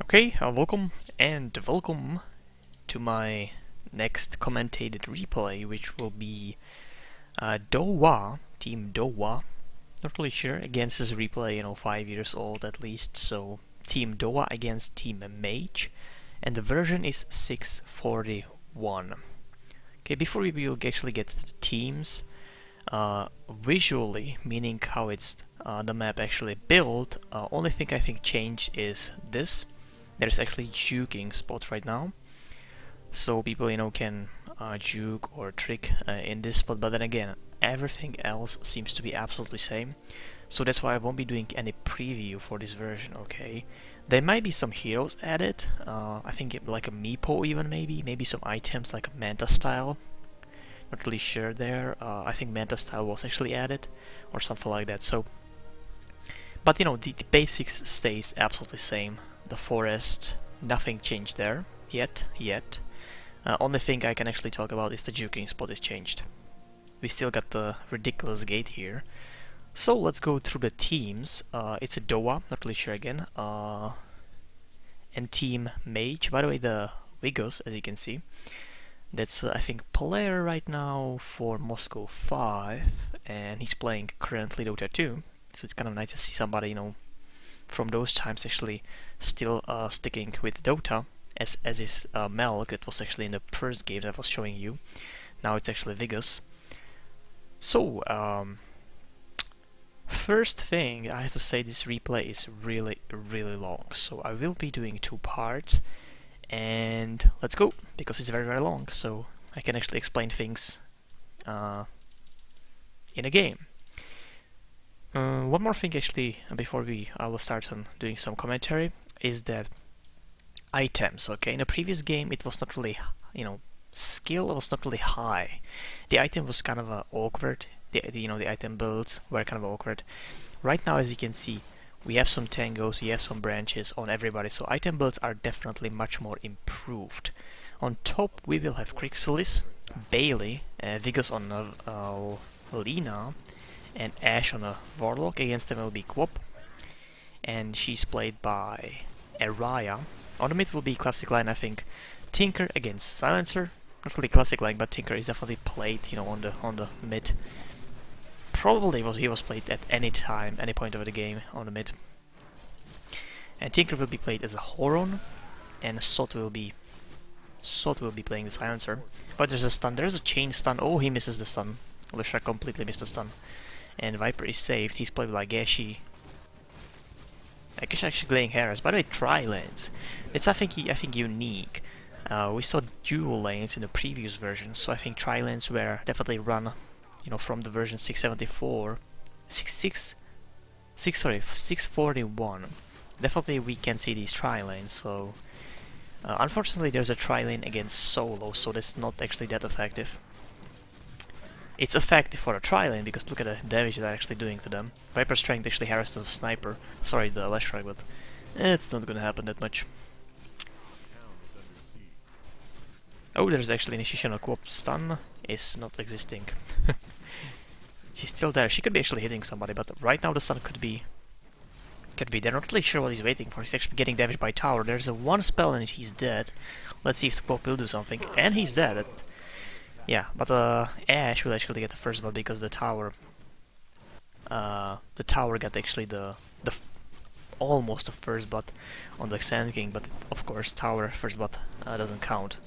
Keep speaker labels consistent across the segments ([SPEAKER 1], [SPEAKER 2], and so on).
[SPEAKER 1] Okay, welcome to my next commentated replay, which will be DoA, Team DoA. Not really sure. Again, this is a replay, 5 years old at least. So Team DoA against Team maGe, and the version is 641. Okay, before we will actually get to the teams, visually, meaning how it's the map actually built, only thing I think changed is this. There's actually juking spot right now, so people can juke or trick in this spot, but then again everything else seems to be absolutely same, so that's why I won't be doing any preview for this version. Okay, there might be some heroes added, I think like a meepo, even maybe some items like a manta style. Not really sure there. I think manta style was actually added or something like that. So but the basics stays absolutely same. The forest, nothing changed there yet. Only thing I can actually talk about is the juking spot is changed. We still got the ridiculous gate here. So let's go through the teams. It's a DoA, not really sure again. And Team maGe. By the way, the Vigos, as you can see, that's I think player right now for Moscow 5, and he's playing currently DotA 2. So it's kind of nice to see somebody, from those times actually still sticking with DotA, as is Melk, that was actually in the first game that I was showing you. Now it's actually Vigos. So, first thing I have to say, this replay is really long. So I will be doing 2 parts, and let's go, because it's very long. So I can actually explain things in a game. One more thing actually before I will start on doing some commentary is that items. Okay, in the previous game it was not really, skill was not really high. The item was kind of awkward. The item builds were kind of awkward. Right now, as you can see, we have some tangos, we have some branches on everybody, so item builds are definitely much more improved. On top we will have Crixelis, Bailey, Vigos on Lina, and Ashe on a Warlock. Against them will be Quop, and she's played by Araya. On the mid will be classic line, I think. Tinker against Silencer. Not really classic line, but Tinker is definitely played, on the mid. Probably he was played at any time, any point of the game on the mid. And Tinker will be played as a Horon, and Sot will be playing the Silencer. But there's a stun. There's a chain stun. Oh, he misses the stun. Leshrac completely missed the stun. And Viper is saved. He's played by Gashi. Gashi actually playing Harris. By the way, tri-lanes. It's I think unique. We saw dual lanes in the previous version, so I think tri-lanes were definitely run, from the version 641. Definitely we can see these tri-lanes. So unfortunately, there's a tri-lane against solo, so that's not actually that effective. It's effective for a tri-lane because look at the damage they're actually doing to them. Viper's trying to actually harass the sniper, sorry, the Leshrac, but it's not gonna happen that much. Oh, there's actually initiation of Quop. Stun is not existing. She's still there. She could be actually hitting somebody, but right now the stun could be. They're not really sure what he's waiting for. He's actually getting damaged by tower. There's a one spell and he's dead. Let's see if the Quop will do something, and he's dead. Yeah, but Ashe will actually get the first blood because the tower got actually the almost the first blood on the Sand King, but of course tower first blood doesn't count.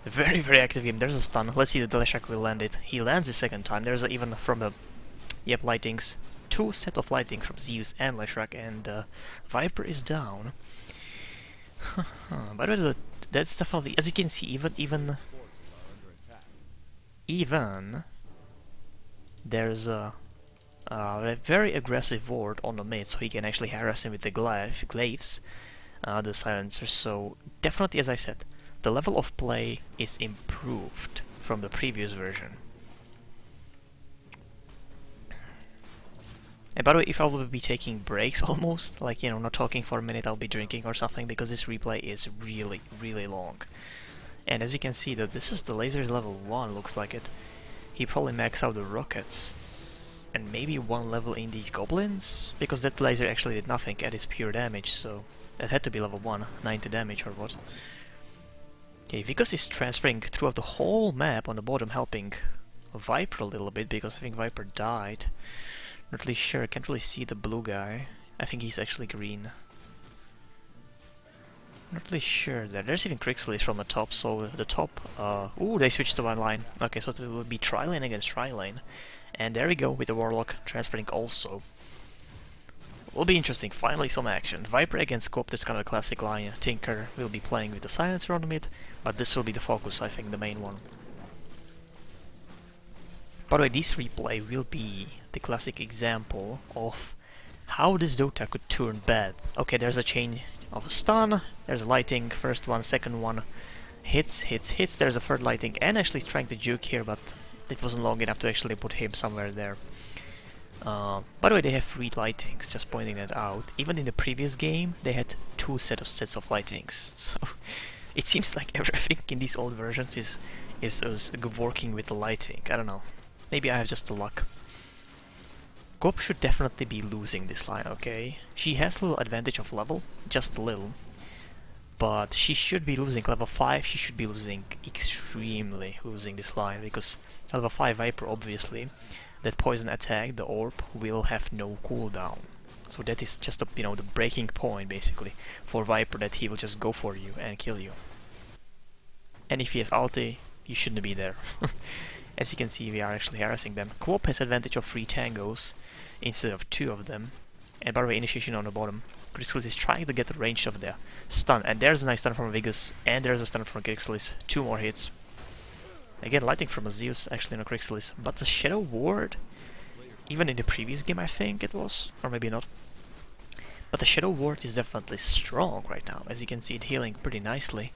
[SPEAKER 1] A very active game. There's a stun. Let's see if the Leshrac will land it. He lands the second time. There's even from the lightings, 2 set of lighting from Zeus and Leshrac, and Viper is down. By the way, that's definitely, as you can see, even there's a very aggressive ward on the mid, so he can actually harass him with the glaives, the silencer. So definitely, as I said, the level of play is improved from the previous version. And by the way, if I will be taking breaks almost, like, not talking for a minute, I'll be drinking or something, because this replay is really long. And as you can see, that this is the laser level 1, looks like it. He probably maxed out the rockets, and maybe 1 level in these goblins, because that laser actually did nothing at its pure damage, so That had to be level 1, 90 damage or what. Okay, Vigos is transferring throughout the whole map on the bottom, helping Viper a little bit, because I think Viper died. Not really sure, can't really see the blue guy. I think he's actually green. Not really sure there. There's even Crixlis from the top, so the top... ooh, they switched to one line. Okay, so it will be tri-lane against tri-lane. And there we go, with the Warlock transferring also. Will be interesting, finally some action. Viper against Scope, that's kind of a classic line. Tinker will be playing with the Silencer on the mid, but this will be the focus, I think, the main one. By the way, this replay will be the classic example of how this DotA could turn bad. Okay, there's a chain of a stun, there's a lighting, first one, second one, hits, there's a third lighting, and actually trying to juke here, but it wasn't long enough to actually put him somewhere there. By the way, they have 3 lightings, just pointing that out. Even in the previous game, they had 2 sets of lightings. So it seems like everything in these old versions is working with the lighting. I don't know. Maybe I have just the luck. Gop should definitely be losing this line, okay? She has a little advantage of level, just a little. But she should be losing level 5, she should be losing extremely losing this line, because level 5 Viper, obviously, that poison attack, the orb, will have no cooldown. So that is just you know, the breaking point, basically, for Viper, that he will just go for you and kill you. And if he has ulti, you shouldn't be there. As you can see, we are actually harassing them. Quop has advantage of 3 tangos instead of 2 of them. And by the way, initiation on the bottom. Crixlis is trying to get the range of the stun. And there's a nice stun from Vigos, and there's a stun from Crixlis. 2 more hits. Again, lighting from a Zeus, actually on a Crixlis. But the Shadow Ward, even in the previous game I think it was, or maybe not. But the Shadow Ward is definitely strong right now. As you can see, it healing pretty nicely.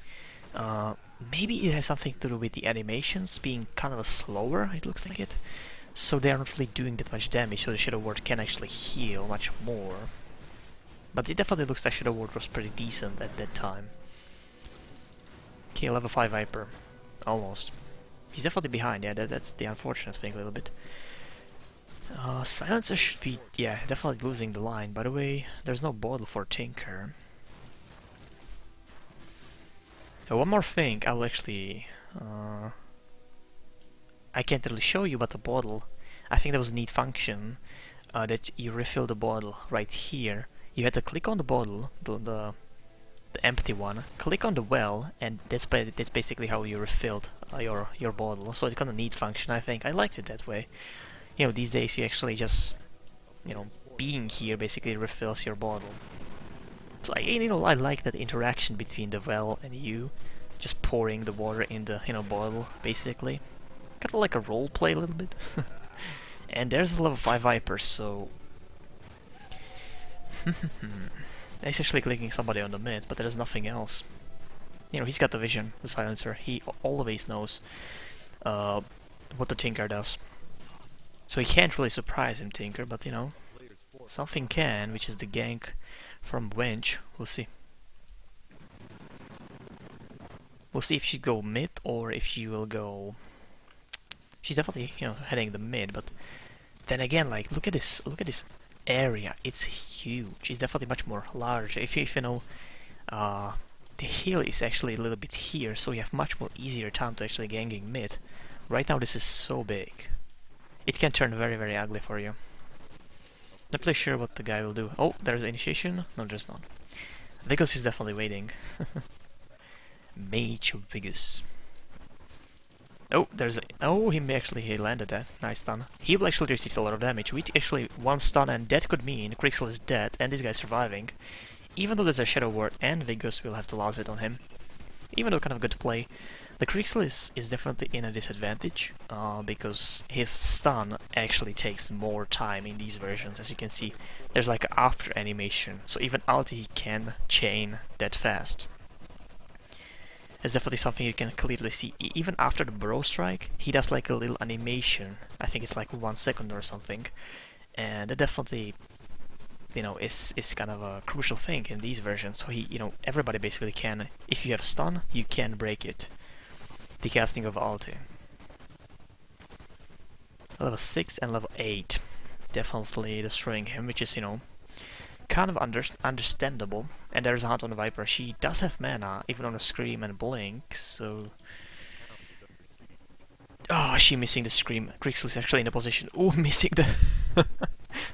[SPEAKER 1] Maybe it has something to do with the animations being kind of slower, it looks like it. So they are not really doing that much damage, so the Shadow Ward can actually heal much more. But it definitely looks like Shadow Ward was pretty decent at that time. Okay, level 5 Viper. Almost. He's definitely behind, yeah, that's the unfortunate thing a little bit. Silencer should be, yeah, definitely losing the line. By the way, there's no bottle for Tinker. One more thing, I will actually... I can't really show you, but the bottle, I think there was a neat function that you refill the bottle right here. You had to click on the bottle, the empty one, click on the well, and that's basically how you refilled your bottle. So it's kind of neat function, I think. I liked it that way. You know, these days you actually just, you know, being here basically refills your bottle. So I like that interaction between the well and you, just pouring the water in the bottle, basically. Kind of like a role play a little bit. And there's a level 5 Viper, so he's actually clicking somebody on the mid, but there's nothing else. You know, he's got the vision, the Silencer. He always knows what the Tinker does. So he can't really surprise him, Tinker, but you know, something can, which is the gank from Wench. We'll see. We'll see if she go mid or if she will go... She's definitely, you know, heading the mid, but then again, like, look at this area. It's huge. It's definitely much more larger. If you know, the hill is actually a little bit here, so you have much more easier time to actually ganking mid. Right now, this is so big. It can turn very, very ugly for you. Not really sure what the guy will do. Oh, there's initiation. No, there's not. Vigos is definitely waiting. maGe Vigos. Oh, there's a... Oh, he landed that. Nice stun. He will actually receive a lot of damage, which actually one stun, and that could mean Crixel is dead and this guy's surviving. Even though there's a Shadow Ward and Vigos will have to lose it on him. Even though kind of good to play. The Crixel is definitely in a disadvantage, because his stun actually takes more time in these versions. As you can see, there's like an after animation, so even ulti he can chain that fast. It's definitely something you can clearly see. Even after the Burrow Strike, he does like a little animation. I think it's like 1 second or something. And that definitely, you know, is kind of a crucial thing in these versions. So he, you know, everybody basically can, if you have stun, you can break it. The casting of ulti. Level 6 and level 8. Definitely destroying him, which is, you know, kind of understandable. And there's a hunt on the Viper. She does have mana, even on a Scream and Blink, so... Oh, she missing the Scream. Grixel is actually in a position... Oh, missing the...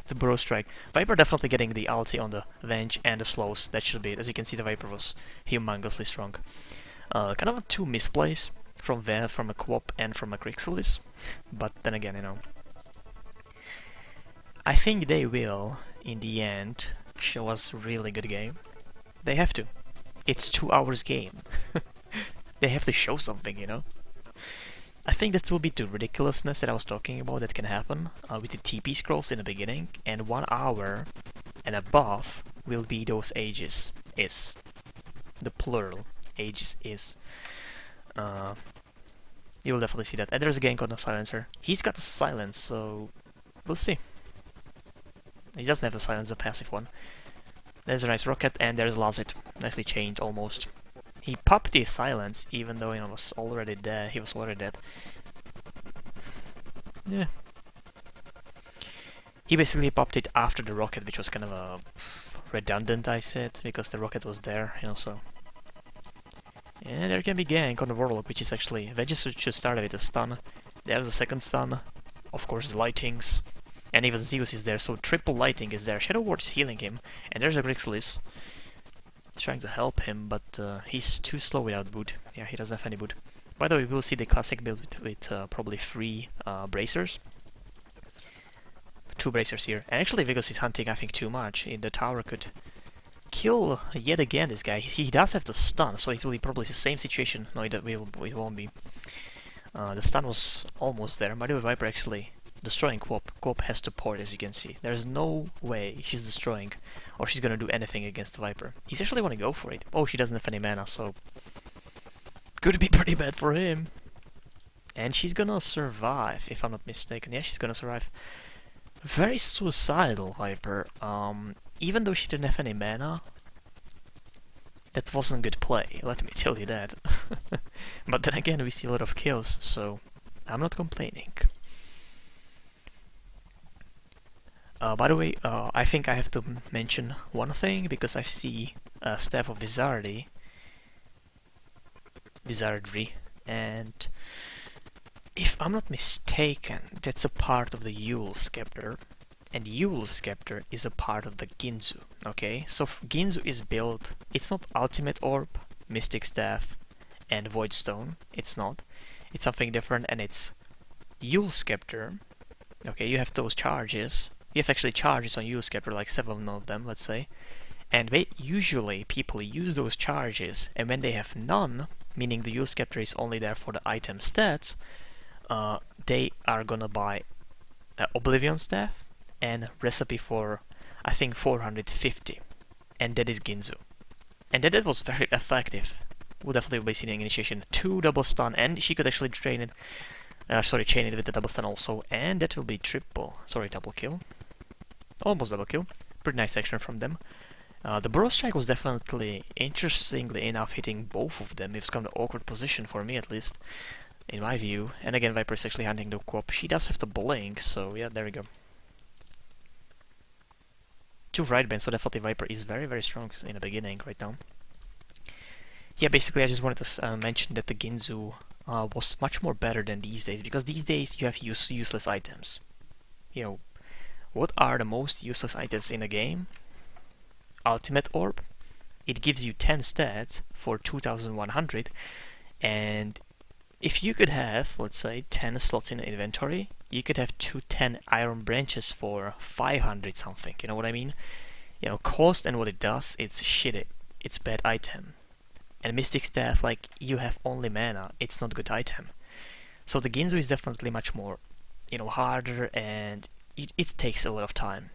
[SPEAKER 1] the Burrow Strike. Viper definitely getting the ulti on the Venge and the slows. That should be it. As you can see, the Viper was humongously strong. Kind of two misplays from a Quop and from a Grixelis. But then again, you know... I think they will, in the end, show us a really good game. They have to. It's 2 hours game. They have to show something, you know? I think this will be the ridiculousness that I was talking about that can happen with the TP scrolls in the beginning, and 1 hour and above will be those ages. Is. The plural. Ages is. You will definitely see that. And there's a gank on the silencer. He's got the silence, so we'll see. He doesn't have the silence, the passive one. There's a nice rocket, and there's Lazit. Nicely chained, almost. He popped the silence, even though he was already dead. He was already dead. Yeah. He basically popped it after the rocket, which was kind of a redundant, I said, because the rocket was there, you know. So. And there can be gank on the Warlock, which is actually Vegas should start with a stun. There's a second stun. Of course, the lightings. And even Zeus is there, so triple lighting is there. Shadow Ward is healing him, and there's a Grixelis trying to help him, but he's too slow without boot. Yeah, he doesn't have any boot. By the way, we'll see the classic build with probably 3 bracers. 2 bracers here. And actually, Vegas is hunting, I think, too much. The tower could kill yet again this guy. He does have the stun, so it will be probably the same situation. No, it won't be. The stun was almost there. By the way, Viper actually destroying Quop. Quop has to port, as you can see. There's no way she's destroying or she's gonna do anything against the Viper. He's actually wanna go for it. Oh, she doesn't have any mana, so could be pretty bad for him. And she's gonna survive, if I'm not mistaken. Yeah, she's gonna survive. Very suicidal, Viper. Even though she didn't have any mana, that wasn't good play, let me tell you that. But then again, we see a lot of kills, so I'm not complaining. By the way, I think I have to mention one thing, because I see Staff of Wizardry, and if I'm not mistaken, that's a part of the Yule Scepter, and Yule Scepter is a part of the Ginzu, okay? So Ginzu is built, it's not Ultimate Orb, Mystic Staff, and Void Stone, it's not. It's something different, and it's Yule Scepter, okay, you have those charges. You have actually charges on Yule Scepter, like 7 of them, let's say. And usually people use those charges, and when they have none, meaning the Yule Scepter is only there for the item stats, they are gonna buy Oblivion Staff and Recipe for, I think, 450. And that is Ginzu. And that was very effective. We'll definitely be seeing Initiation 2 double stun, and she could actually train it. Chain it with the double stun also, and that will be double kill. Almost double kill. Pretty nice action from them. The Burrow Strike was definitely, interestingly enough, hitting both of them. It's kind of an awkward position for me, at least, in my view. And again, Viper is actually hunting the Quop. She does have the blink, so yeah, there we go. 2 right bands, so definitely Viper is very, very strong in the beginning right now. Yeah, basically I just wanted to mention that the Ginzu was much more better than these days, because these days you have useless items. You know, what are the most useless items in the game? Ultimate Orb. It gives you 10 stats for 2100, and if you could have, let's say, 10 slots in the inventory, you could have 10 Iron Branches for 500 something, you know what I mean? You know, cost and what it does, it's shitty. It's bad item. And Mystic Staff, like, you have only mana, it's not a good item. So the Ginzu is definitely much more, you know, harder, and it takes a lot of time.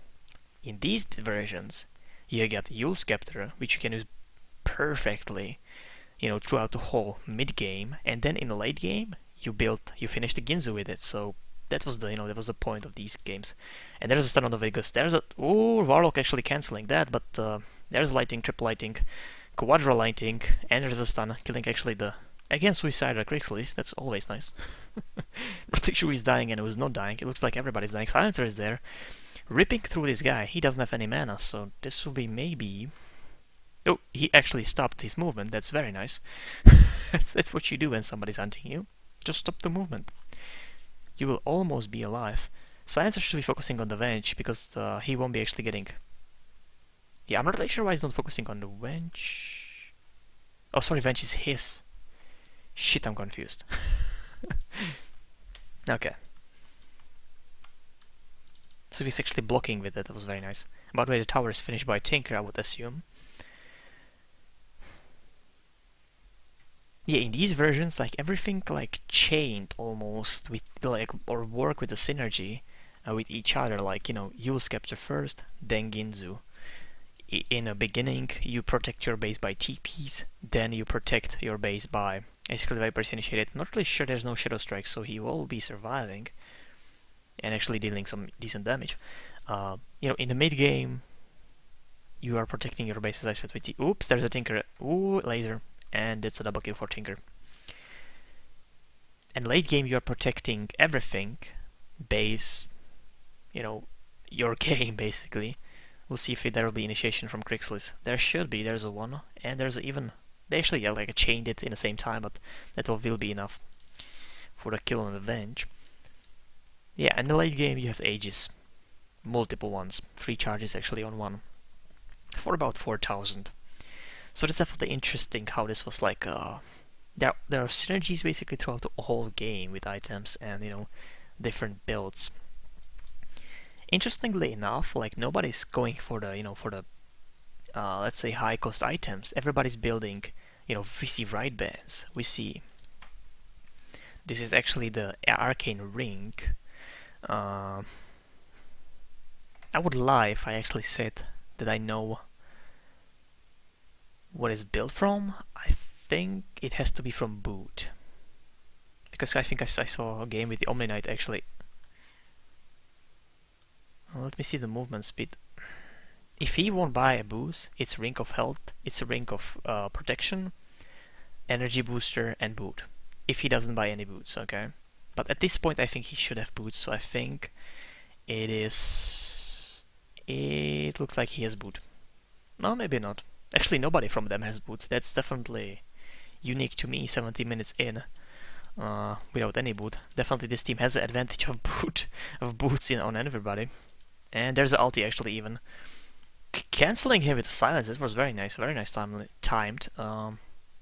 [SPEAKER 1] In these versions, you get Yule Scepter, which you can use perfectly, you know, throughout the whole mid game, and then in the late game, you finish the Ginzu with it. So that was the point of these games. And there's a stun on the Vegas. Warlock actually canceling that, but there's lighting, triple lighting, quadra lighting, and there's a stun killing actually the suicidal Grixelis. That's always nice. Pretty sure he's dying, and who's not dying. It looks like everybody's dying. Silencer is there. ripping through this guy. He doesn't have any mana, so this will be maybe... Oh, he actually stopped his movement. That's very nice. That's what you do when somebody's hunting you. Just stop the movement. You will almost be alive. Science should be focusing on the Venge, because he won't be actually getting... Yeah, I'm not really sure why he's not focusing on the Venge. Oh, sorry, Venge is his. Shit, I'm confused. Okay. So he's actually blocking with it. That was very nice. By the way, the tower is finished by Tinker, I would assume. Yeah, in these versions, like everything like chained almost with like or work with the synergy with each other. Like you'll capture first, then Ginzu. In a beginning, you protect your base by TPs, then you protect your base by a Secret Viper's initiated. Not really sure there's no Shadow Strike, so he will be surviving and actually dealing some decent damage. In the mid game, you are protecting your base, as I said, with the... Oops, there's a Tinker. Ooh, laser. And it's a double kill for Tinker. And late game, you are protecting everything. Base, your game, basically. We'll see if there will be initiation from Crixlis. There should be, there's a one. And there's even... They actually chained it in the same time, but that will be enough for the kill on the Venge. Yeah, in the late game you have Aegis. Multiple ones. 3 charges actually on one. For about 4,000. So that's definitely interesting how this was like... There are synergies basically throughout the whole game with items and, different builds. Interestingly enough, like nobody's going for the, let's say high cost items. Everybody's building, we see right bands. We see... This is actually the Arcane Ring. I would lie if I actually said that I know what it's built from. I think it has to be from Boot. Because I think I saw a game with the Omni Knight actually. Let me see the movement speed. If he won't buy a boost, it's Ring of Health, it's a Ring of Protection, Energy Booster, and Boot. If he doesn't buy any boots, okay? But at this point I think he should have boots, so I think it is... It looks like he has boot. No, maybe not. Actually, nobody from them has boot. That's definitely unique to me, 70 minutes in, without any boot. Definitely this team has the advantage of boots on everybody. And there's the ulti actually even. Cancelling him with silence, it was very nice timed. And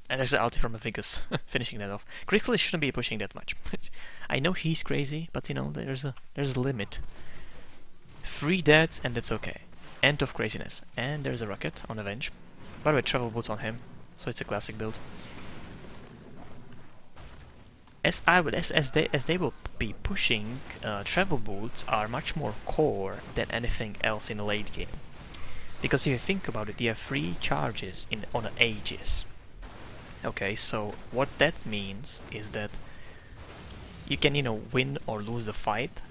[SPEAKER 1] there's the ulti from Avigus, finishing that off. Crixlis shouldn't be pushing that much. I know he's crazy, but there's a limit. 3 deaths and that's okay. End of craziness. And there's a rocket on Avenge. By the way, travel boots on him, so it's a classic build. As they will be pushing, travel boots are much more core than anything else in the late game. Because if you think about it, you have 3 charges on an Aegis. Okay, so what that means is that you can, win or lose the fight.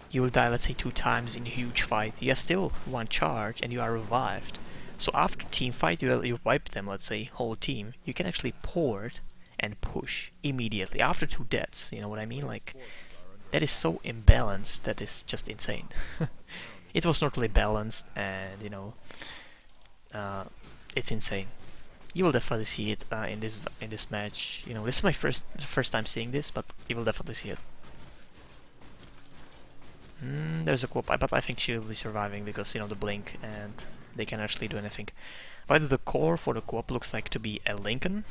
[SPEAKER 1] You will die, let's say, 2 times in a huge fight. You have still 1 charge and you are revived. So after team fight, you wipe them, let's say, whole team. You can actually port and push immediately after 2 deaths. You know what I mean? Like, that is so imbalanced that is just insane. It was not really balanced, and it's insane. You will definitely see it in this match. This is my first time seeing this, but you will definitely see it. There's a co-op, but I think she will be surviving because the blink and they can actually do anything. By the core for the co-op looks like to be a Lincoln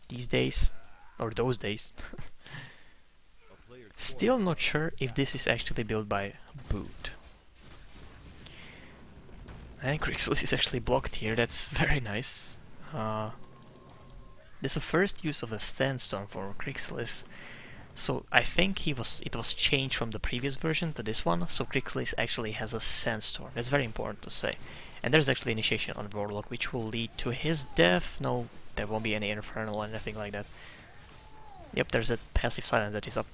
[SPEAKER 1] these days, or those days. Still not sure if this is actually built by Boot. And Crixlis is actually blocked here. That's very nice. This is the first use of a sandstorm for Crixlis. So I think it was changed from the previous version to this one, so Crixlis actually has a sandstorm. That's very important to say. And there's actually initiation on Warlock, which will lead to his death. No, there won't be any Infernal or anything like that. Yep, there's that passive silence that is up.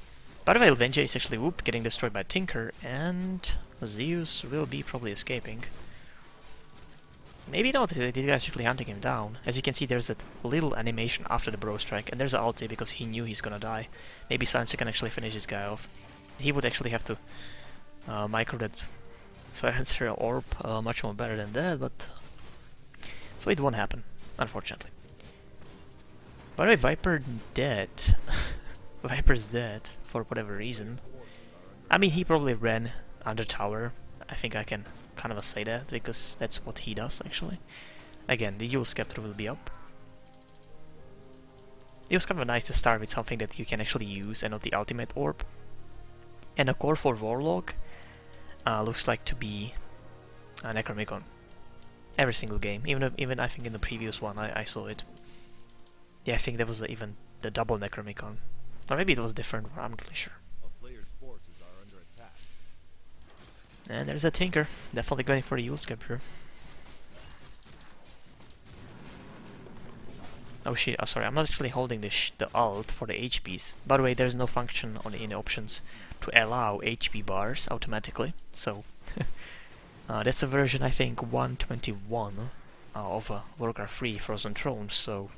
[SPEAKER 1] By the way, Venge is actually getting destroyed by Tinker, and Zeus will be probably escaping. Maybe not, these guys actually hunting him down. As you can see, there's that little animation after the bro strike, and there's an ulti because he knew he's gonna die. Maybe Silencer can actually finish this guy off. He would actually have to micro that Silencer Orb much more better than that, but so it won't happen, unfortunately. By the way, Viper dead. Viper's dead for whatever reason. I mean, he probably ran under tower. I think I can kind of say that because that's what he does actually. Again, the Yule Scepter will be up. It was kind of nice to start with something that you can actually use and not the ultimate orb. And a core for Warlock looks like to be a Necromicon. Every single game, even I think in the previous one I saw it. Yeah, I think there was even the double Necromicon. Or maybe it was different, I'm not really sure. And there's a Tinker, definitely going for the Yule Scepter. Oh shit, sorry, I'm not actually holding the alt for the HPs. By the way, there's no function on in the options to allow HP bars automatically, so that's a version I think 121 of Warcraft 3 Frozen Thrones, so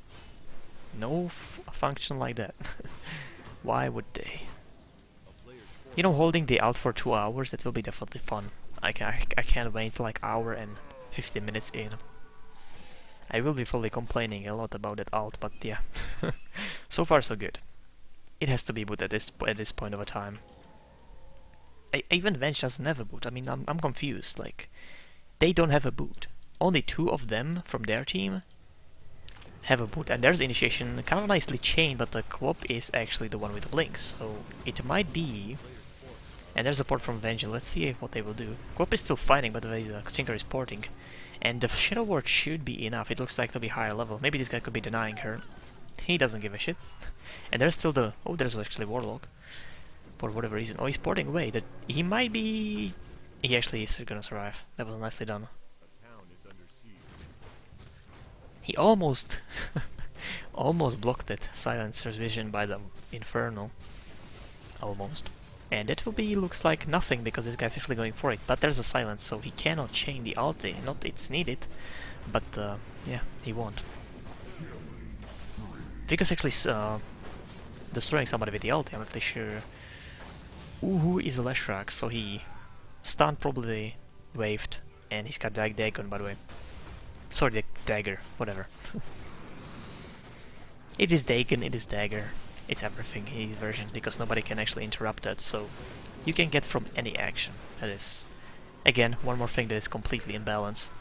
[SPEAKER 1] no function like that. Why would they? You know, holding the alt for 2 hours, that will be definitely fun. I can't wait like hour and 15 minutes in. I will be probably complaining a lot about that alt, but yeah. So far so good. It has to be boot at this point of a time. Even Venge doesn't have a boot. I mean, I'm confused. Like, they don't have a boot. Only 2 of them from their team have a boot, and there's the initiation kind of nicely chained, but the Quop is actually the one with the links, so it might be. And there's a port from Venge. Let's see what they will do. Quop is still fighting, but the Tinker is porting. And the Shadow Ward should be enough. It looks like to be higher level. Maybe this guy could be denying her. He doesn't give a shit. And there's still the... Oh, there's actually Warlock. For whatever reason. Oh, he's porting away. That he might be... He actually is gonna survive. That was nicely done. He almost... almost blocked that Silencer's vision by the Infernal. Almost. And that will be, looks like nothing, because this guy's actually going for it. But there's a silence, so he cannot chain the ulti. Not it's needed, but yeah, he won't. Because actually destroying somebody with the ulti, I'm not really sure. Who is Leshrac, so he stunned, probably waved, and he's got Dagon, by the way. Sorry, the dagger, whatever. It is Dagon, it is dagger. It's everything in his version, because nobody can actually interrupt that, so you can get from any action. That is, again, one more thing that is completely in balance.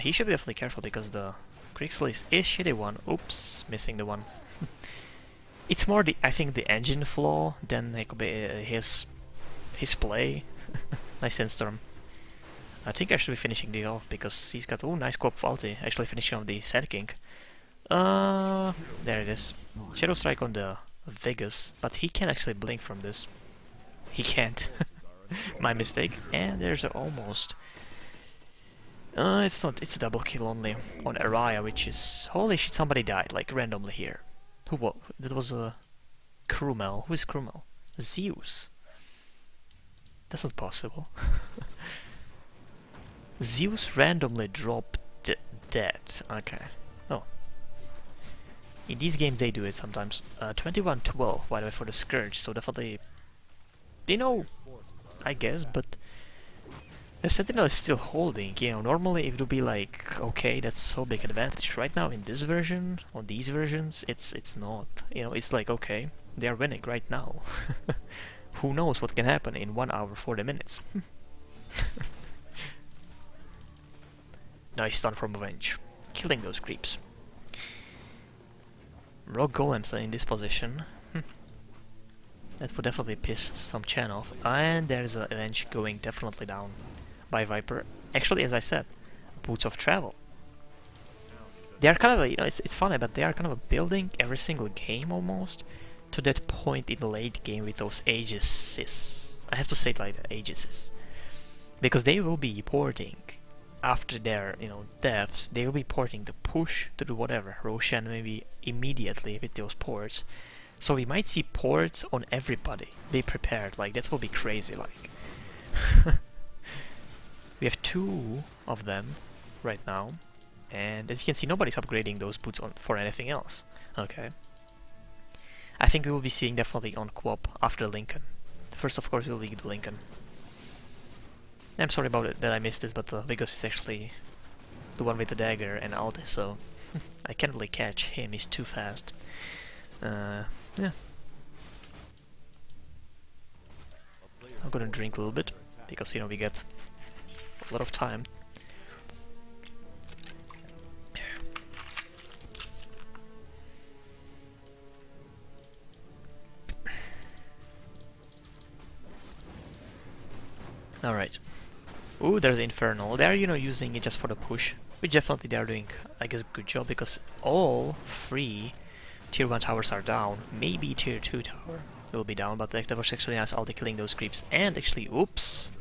[SPEAKER 1] He should be definitely careful, because the Crixel is shitty one. Oops, missing the one. It's more the, I think, the engine flaw than it could be his play. Nice Sandstorm. I think I should be finishing the off, because he's got, oh, nice Quop ulti, actually finishing off the Sand King. There it is. Shadow Strike on the Vegas, but he can actually blink from this. He can't. My mistake. And there's a almost. It's not. It's a double kill only on Araya, which is holy shit. Somebody died like randomly here. Who? What? That was a Krumel. Who is Krumel? Zeus. That's not possible. Zeus randomly dropped dead. Okay. Oh. In these games they do it sometimes. 21-12, by the way, for the Scourge, so definitely... You know, I guess, but... The Sentinel is still holding, you know, normally it would be like, okay, that's so big advantage. Right now, in this version, on these versions, it's not. You know, it's like, okay, they are winning right now. Who knows what can happen in 1 hour, 40 minutes. Nice stun from Avenge. Killing those creeps. Rogue Golems are in this position. That would definitely piss some Chan off. And there's an Avenge going definitely down by Viper. Actually, as I said, Boots of Travel. They are kind of, you know, it's funny, but they are kind of building every single game almost to that point in the late game with those Aegises. I have to say it like that, Aegises. Because they will be porting after their, you know, deaths, they will be porting to push to do whatever. Roshan maybe immediately with those ports. So we might see ports on everybody. Be prepared, like that will be crazy, like. We have 2 of them right now, and as you can see, nobody's upgrading those boots on for anything else. Okay. I think we will be seeing definitely on Quop after Lincoln. First, of course, will be the Lincoln. I'm sorry about it that I missed this, but because it's actually the one with the dagger and ulti, so I can't really catch him, he's too fast. Yeah. I'm gonna drink a little bit, because, you know, we get a lot of time. Alright. Ooh, there's Infernal. They're, you know, using it just for the push, which definitely they're doing, I guess, a good job, because all 3 tier 1 towers are down. Maybe tier 2 tower will be down, but that was actually nice ulti killing those creeps. And actually, oops!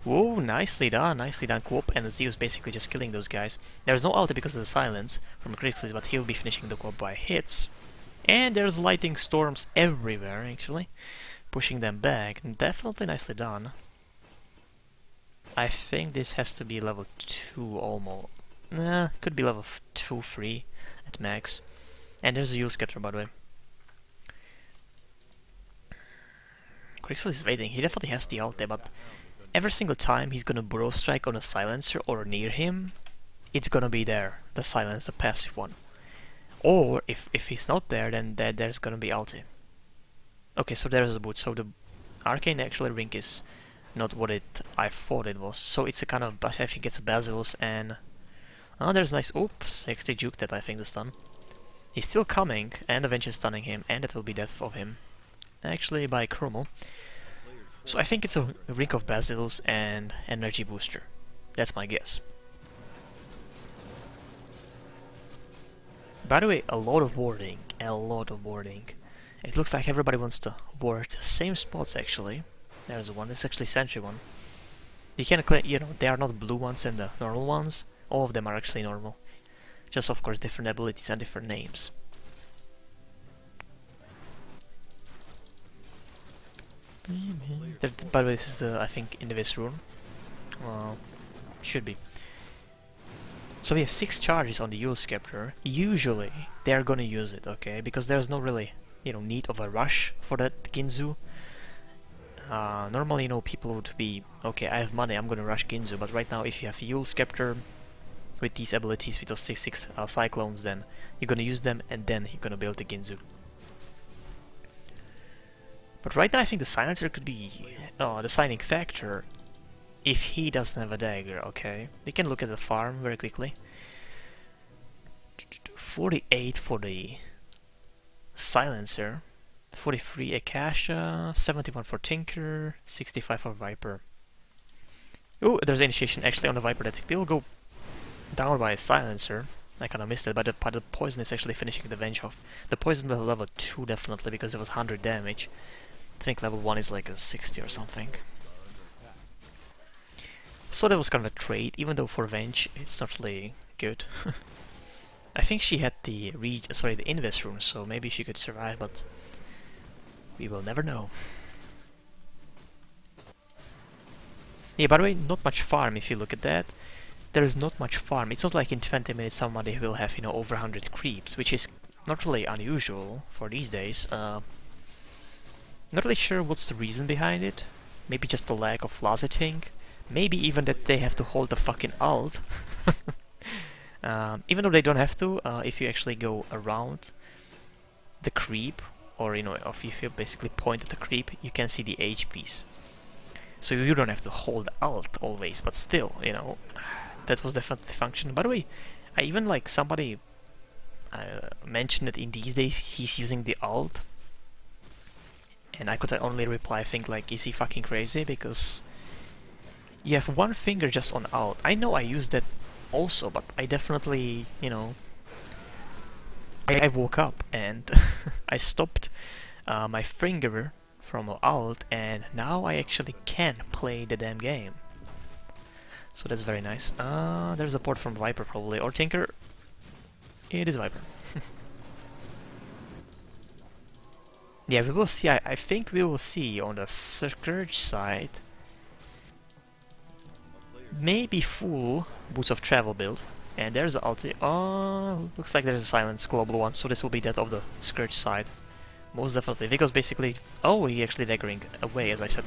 [SPEAKER 1] Whoa, nicely done, Coop, and the Zeus basically just killing those guys. There's no ulti because of the silence from Crixus, but he'll be finishing the Coop by hits. And there's lightning storms everywhere, actually, pushing them back. Definitely nicely done. I think this has to be level 2 almost. Nah, could be level 2, 3 at max. And there's a Yule Scepter, by the way. Crixus is waiting, he definitely has the ulti, but every single time he's gonna burrow strike on a silencer or near him, it's gonna be there, the silence, the passive one. Or if he's not there, then there's gonna be ulti. Okay, so there's the boot. So the arcane actually ring is not what I thought it was. So it's a kind of, I think it's a Basilius, and oh, there's nice. Oops, actually juked that, I think, the stun. He's still coming, and eventually stunning him, and that will be death of him. Actually by Chromel. So I think it's a ring of Basilius and energy booster. That's my guess. By the way, a lot of warding. It looks like everybody wants to ward the same spots, actually. There's one, it's actually Sentry one. You can claim, you know, they are not blue ones and the normal ones. All of them are actually normal. Just, of course, different abilities and different names. By the way, this is the, I think, in this room. Should be. So we have 6 charges on the Yule Scepter. Usually, they are gonna use it, okay? Because there's no really, you know, need of a rush for that Ginzu. Normally, you know, people would be, okay, I have money, I'm gonna rush Ginzu, but right now, if you have Yule Scepter with these abilities, with those 6 Cyclones, then you're gonna use them, and then you're gonna build the Ginzu. But right now, I think the Silencer could be the deciding factor if he doesn't have a dagger, okay? We can look at the farm very quickly. 48 for the Silencer, 43 Akasha, 71 for Tinker, 65 for Viper. Oh, there's initiation actually on the Viper that will go down by a Silencer. I kinda missed it, but the poison is actually finishing the Venge off. The poison level 2 definitely, because it was 100 damage. I think level 1 is like a 60 or something. So that was kind of a trade, even though for Venge it's not really good. I think she had the the Invest rune, so maybe she could survive, but we will never know. Yeah, by the way, not much farm if you look at that. There is not much farm. It's not like in 20 minutes somebody will have, you know, over 100 creeps, which is not really unusual for these days. Not really sure what's the reason behind it. Maybe just the lack of lazeting. Maybe even that they have to hold the fucking ult. Even though they don't have to, if you actually go around the creep, or you know, if you basically point at the creep, you can see the HPs. So you don't have to hold ult always, but still, you know, that was definitely function. By the way, I even like somebody mentioned that in these days he's using the ult. And I could only reply, I think, like, is he fucking crazy? Because you have one finger just on alt. I know I use that also, but I definitely, you know, I woke up and I stopped my finger from alt, and now I actually can play the damn game. So that's very nice. There's a port from Viper probably, or Tinker. It is Viper. Yeah, we will see. I think we will see on the Scourge side maybe full Boots of Travel build. And there's the ulti. Oh, looks like there's a Silence global one, so this will be that of the Scourge side. Most definitely, because basically... Oh, he actually daggering away, as I said.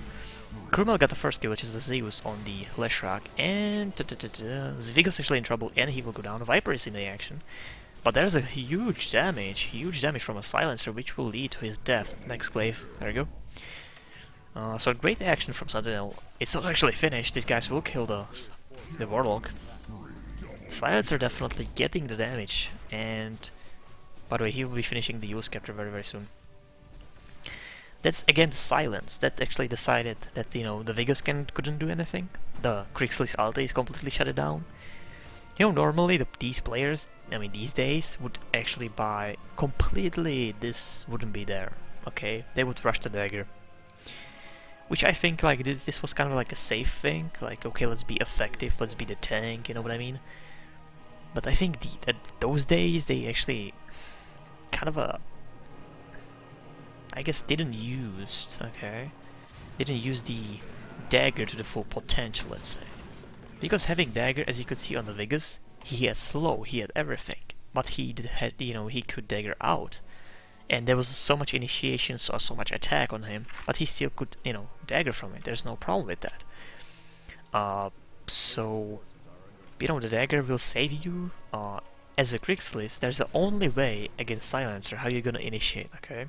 [SPEAKER 1] Krumel got the first kill, which is the Zeus on the Leshrak, and Zvigo's actually in trouble, and he will go down. Viper is in the action, but there's a huge damage from a silencer, which will lead to his death. Next glaive, there we go. So great action from Sentinel. It's not actually finished. These guys will kill the Warlock. Silencer definitely getting the damage, and by the way, he will be finishing the Use Scepter very, very soon. That's again silence. That actually decided that, you know, the Vigos couldn't do anything. The Krixlis ulti is completely shut it down. You know, normally these players, I mean these days, would actually buy completely, this wouldn't be there. Okay, they would rush the dagger, which I think like this was kind of like a safe thing. Like, okay, let's be effective, let's be the tank. You know what I mean? But I think those days they actually kind of I guess didn't use the dagger to the full potential, let's say. Because having dagger, as you could see on the Vigos, he had slow, he had everything, but he could dagger out, and there was so much initiation, so much attack on him, but he still could, you know, dagger from it. There's no problem with that. So, you know, the dagger will save you. As a Krixlis, there's the only way against Silencer how you're gonna initiate, okay?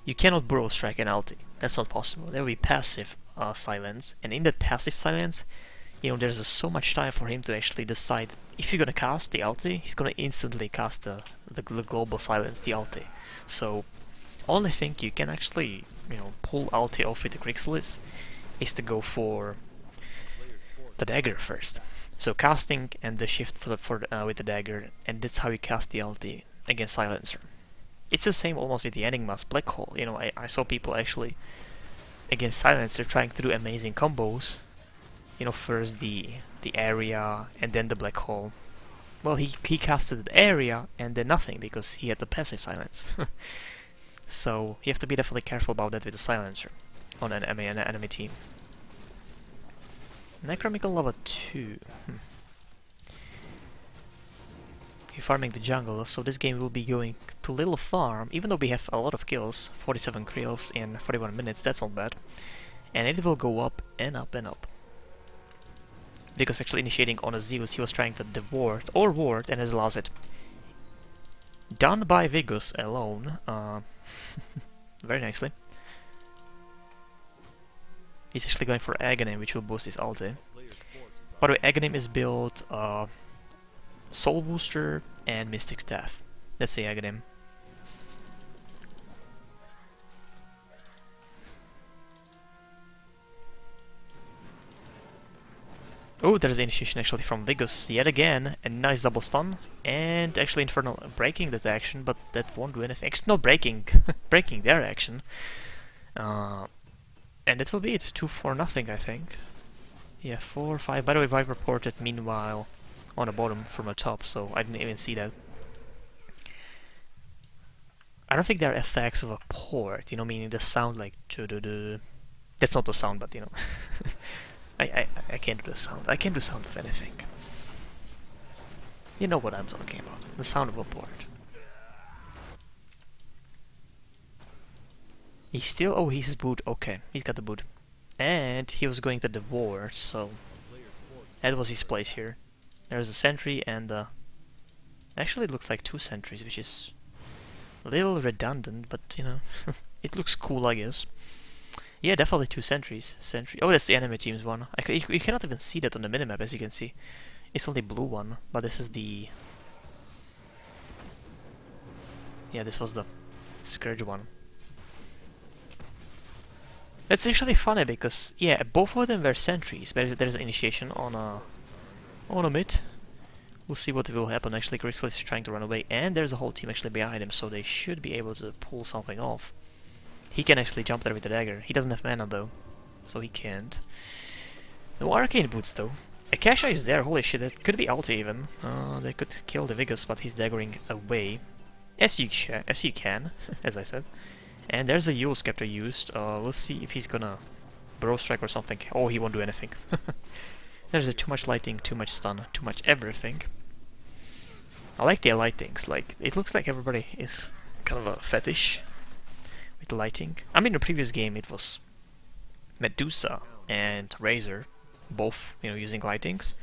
[SPEAKER 1] You cannot burrow strike an ulti. That's not possible. There will be passive silence, and in that passive silence, you know, there's so much time for him to actually decide if you're gonna cast the ulti. He's gonna instantly cast the global silence, the ulti. So, only thing you can actually, you know, pull ulti off with the Krixlis is to go for the dagger first. So casting and the shift with the dagger, and that's how you cast the ulti against Silencer. It's the same almost with the Enigma's Black Hole. You know, I saw people actually against Silencer trying to do amazing combos. You know, first the area and then the Black Hole. Well, he casted the area and then nothing because he had the passive silence. So you have to be definitely careful about that with the Silencer on an enemy team. Necromical level 2. Farming the jungle, so this game will be going to little farm, even though we have a lot of kills, 47 kills in 41 minutes, that's not bad. And it will go up and up and up. Because actually initiating on a Zeus, he was trying to ward, and it allows it. Done by Vigos alone, very nicely. He's actually going for Aghanim, which will boost his ulti. By the way, Aghanim is built Soul Booster and Mystic Staff. That's the Aghanim. Oh, there's the initiation actually from Vigos yet again. A nice double stun. And actually Infernal breaking this action, but that won't do anything. Actually, not breaking, breaking their action. And that will be it. 2-4-0, I think. Yeah, 4-5. By the way, Vive reported meanwhile on the bottom from the top, so I didn't even see that. I don't think there are effects of a port, you know, meaning the sound like doo-doo-doo. That's not the sound, but you know. I can't do the sound. I can't do sound of anything. You know what I'm talking about. The sound of a port. He's still... Oh, he's his boot. Okay, he's got the boot. And he was going to the war, so... That was his place here. There's a sentry and actually it looks like 2 sentries, which is a little redundant, but you know, it looks cool, I guess. Yeah, definitely 2 sentries. Oh, that's the enemy team's one. You cannot even see that on the minimap, as you can see. It's only blue one, but this is the... Yeah, this was the Scourge one. That's actually funny because, yeah, both of them were sentries, but there's an initiation on a mid. We'll see what will happen. Actually, Krixlis is trying to run away, and there's a whole team actually behind him, so they should be able to pull something off. He can actually jump there with the dagger. He doesn't have mana though, so he can't. No arcane boots though. Akasha is there, holy shit, that could be ulti even. They could kill the Vigos, but he's daggering away. As you can, as I said. And there's a Yule Scepter used. We'll see if he's gonna Burrow Strike or something. Oh, he won't do anything. There's too much lighting, too much stun, too much everything. I like the lightings. Like, it looks like everybody is kind of a fetish with lighting. I mean, in the previous game it was Medusa and Razor, both using lightings,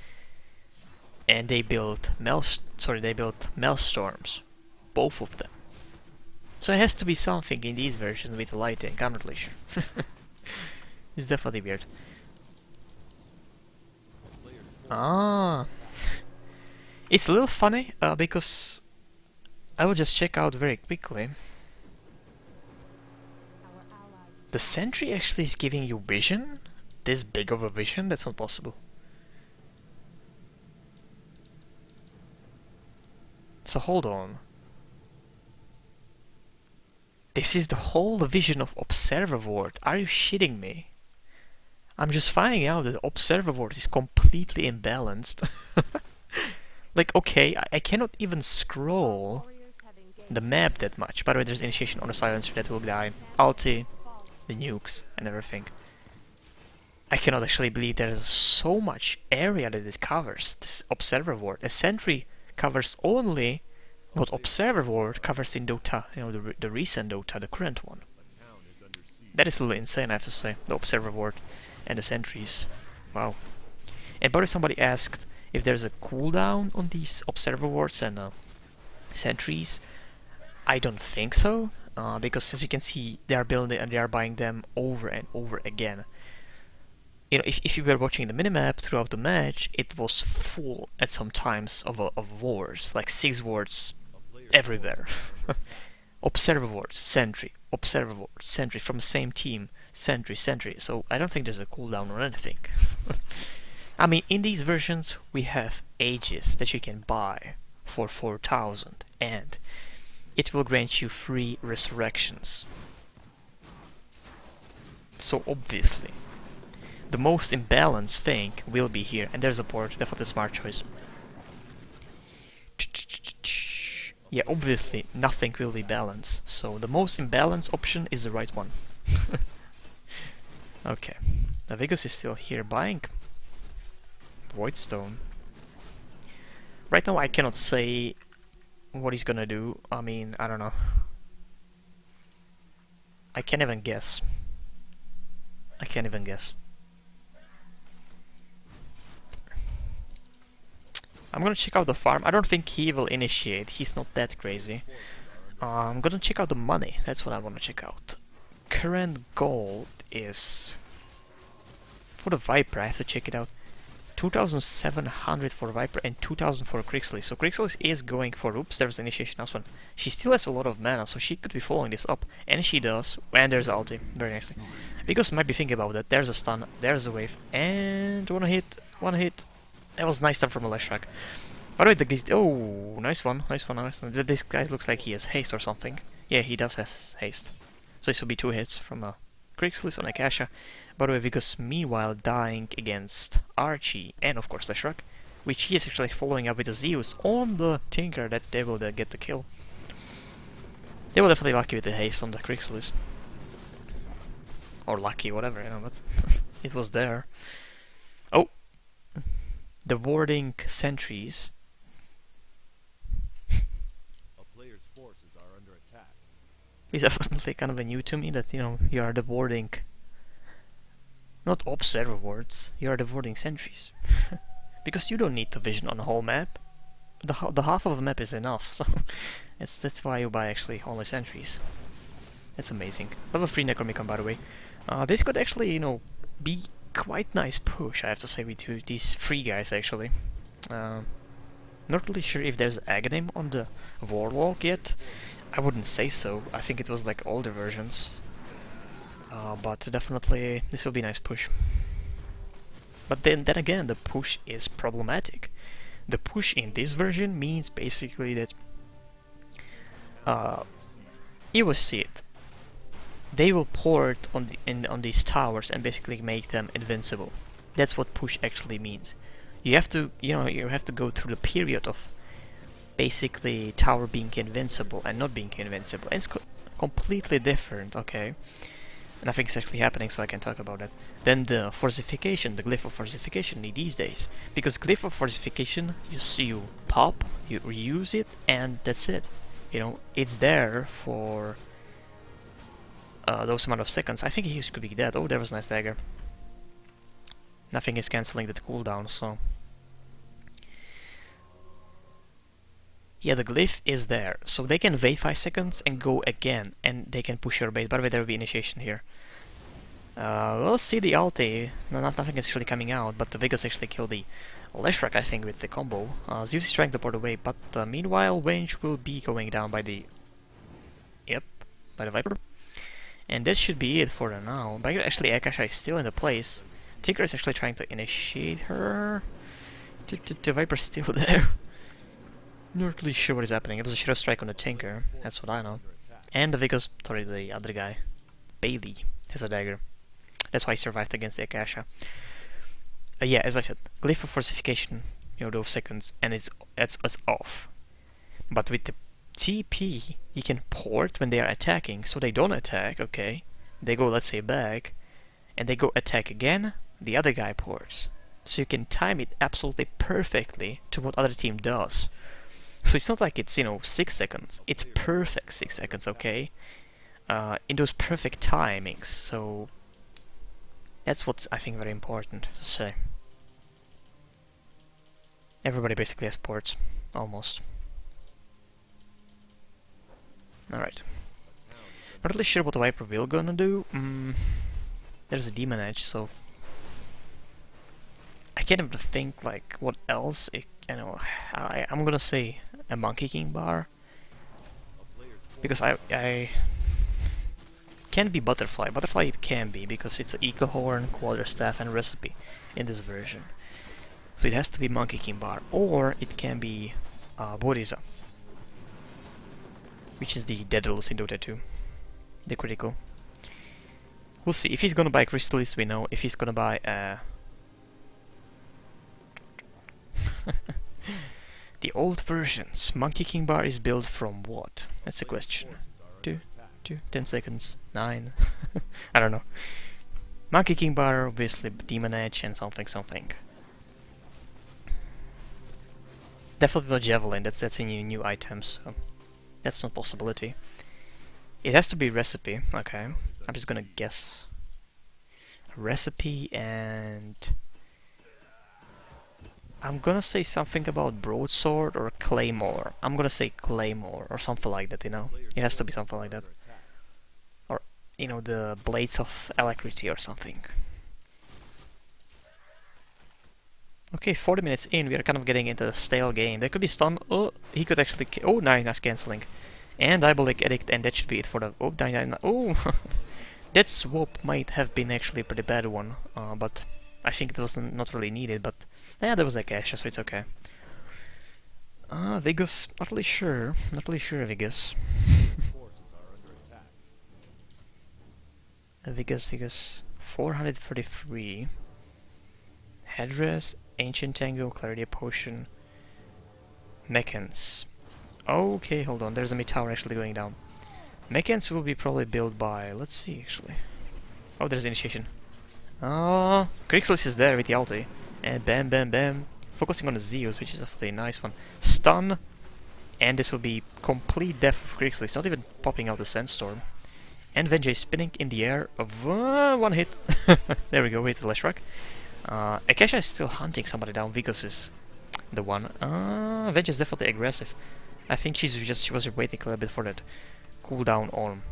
[SPEAKER 1] and they built Maelstorms, both of them. So it has to be something in these versions with lighting. I'm not really sure. It's definitely weird. Ah, it's a little funny because I will just check out very quickly. The sentry actually is giving you vision? This big of a vision? That's not possible. So hold on. This is the whole vision of Observer Ward. Are you shitting me? I'm just finding out that Observer Ward is completely imbalanced. Like, okay, I cannot even scroll the map that much. By the way, there's initiation on the silencer that will die. Ulti, the nukes, and everything. I cannot actually believe there is so much area that it covers, this Observer Ward. A sentry covers only what Observer Ward covers in DOTA, the recent DOTA, the current one. That is a little insane, I have to say, the Observer Ward and the sentries. Wow. And by the way, somebody asked if there's a cooldown on these Observer Wards and sentries. I don't think so, because as you can see, they are building and they are buying them over and over again. If you were watching the minimap throughout the match, it was full at some times of wards, like 6 wards everywhere. Observer wards, sentry, observer wards, sentry from the same team, sentry, sentry. So I don't think there's a cooldown or anything. I mean, in these versions we have ages that you can buy for 4,000, and it will grant you free resurrections. So obviously, the most imbalanced thing will be here, and there's a port, definitely smart choice. Yeah, obviously nothing will be balanced, so the most imbalanced option is the right one. Okay, the Vegas is still here buying Voidstone. Right now I cannot say what he's gonna do. I mean, I don't know. I can't even guess. I can't even guess. I'm gonna check out the farm. I don't think he will initiate. He's not that crazy. I'm gonna check out the money. That's what I wanna check out. Current gold is... For the Viper, I have to check it out. 2,700 for Viper and 2,000 for Crixley. So Crixley is going for... Oops, there's the initiation last one. She still has a lot of mana, so she could be following this up. And she does. And there's ulti. Very nicely. Because might be thinking about that. There's a stun. There's a wave. And one hit. One hit. That was nice stuff from a Leshrac. By the way, the guy... Oh, nice one. Nice one. Nice one. This guy looks like he has haste or something. Yeah, he does have haste. So this will be 2 hits from a Crixley on Akasha. By the way, because meanwhile dying against Archie and of course Leshrac, which he is actually following up with a Zeus on the Tinker that they will get the kill. They were definitely lucky with the haste on the Crixley. Or lucky, whatever, but it was there. Oh! The warding sentries.
[SPEAKER 2] A player's forces are under attack.
[SPEAKER 1] It's definitely kind of new to me that, you are the warding... Not observer wards, you are the warding sentries. Because you don't need to vision on the whole map. The half of the map is enough, so that's why you buy actually only sentries. That's amazing. Level 3 Necromicon, by the way. This could actually, be quite nice push, I have to say, with these 3 guys actually. Not really sure if there's Aghanim on the Warlock yet. I wouldn't say so. I think it was like older versions. But definitely this will be a nice push. But then again, the push is problematic. The push in this version means basically that you will see it. They will port on these towers and basically make them invincible. That's what push actually means. You have to you have to go through the period of basically tower being invincible and not being invincible. And it's completely different, okay? Nothing's actually happening, so I can talk about that. Then the fortification, the glyph of fortification these days. Because glyph of fortification, you pop, you reuse it, and that's it. It's there for those amount of seconds, I think he could be dead. Oh, there was a nice dagger. Nothing is cancelling that cooldown, so... Yeah, the glyph is there, so they can wait 5 seconds and go again, and they can push your base. By the way, there will be initiation here. We'll see the ulti. Nothing is actually coming out, but the Vegas actually killed the Leshrac, I think, with the combo. Zeus is trying to port away, but meanwhile, Venge will be going down by the... Yep, by the Viper. And that should be it for now. But actually, Akasha is still in the place. Tinker is actually trying to initiate her. The Viper's still there. Not really sure what is happening. It was a Shadow Strike on the Tinker, that's what I know. And the Vegas, sorry, the other guy, Bailey, has a dagger. That's why he survived against the Akasha. Yeah, as I said, Glyph of Fortification, those seconds, and it's off. But with the TP, you can port when they are attacking, so they don't attack, okay. They go, let's say, back, and they go attack again, the other guy ports. So you can time it absolutely perfectly to what other team does. So it's not like it's, 6 seconds. It's perfect 6 seconds, okay? In those perfect timings, so... That's what's, I think, very important to say. Everybody basically has ports. Almost. Alright. Not really sure what the Viper will gonna do. There's a Demon Edge, so... I can't even think, like, what else it, I'm gonna say a Monkey King bar. Because I can be Butterfly. Butterfly it can be, because it's an Eagle Horn, Quarterstaff, and Recipe in this version. So it has to be Monkey King bar. Or it can be Boriza, which is the Daedalus in Dota 2. The critical. We'll see. If he's gonna buy Crystallis, we know. If he's gonna buy the old versions. Monkey King bar is built from what? That's a question. 10 seconds, 9. I don't know. Monkey King bar, obviously Demon Edge and something. Definitely not Javelin, that's in new items, so that's not a possibility. It has to be Recipe, okay. I'm just gonna guess. Recipe, and... I'm gonna say something about Broadsword or Claymore. I'm gonna say Claymore or something like that, It has to be something like that. Or, the Blades of Alacrity or something. Okay, 40 minutes in, we are kind of getting into a stale game. There could be stun. Oh, he could actually... Oh, nice cancelling. And Diabolic Edict, and that should be it for the... Oh, oh! That swap might have been actually a pretty bad one, but I think it was not really needed, but... Yeah, there was Akasha, so it's okay. Vegas, not really sure, Vegas. Vegas, 433. Headdress, Ancient Tango, Clarity Potion, Mechans. Okay, hold on, there's a mid-tower actually going down. Mechans will be probably built by, let's see actually. Oh, there's initiation. Crixlis is there with the ulti. And bam. Focusing on the Zeus, which is definitely a nice one. Stun, and this will be complete death of Crixlis, not even popping out the Sandstorm. And Venge is spinning in the air of one hit. There we go, with the Leshrac. Akasha is still hunting somebody down. Vigos is the one. Venge is definitely aggressive. I think she was waiting a little bit for that cooldown on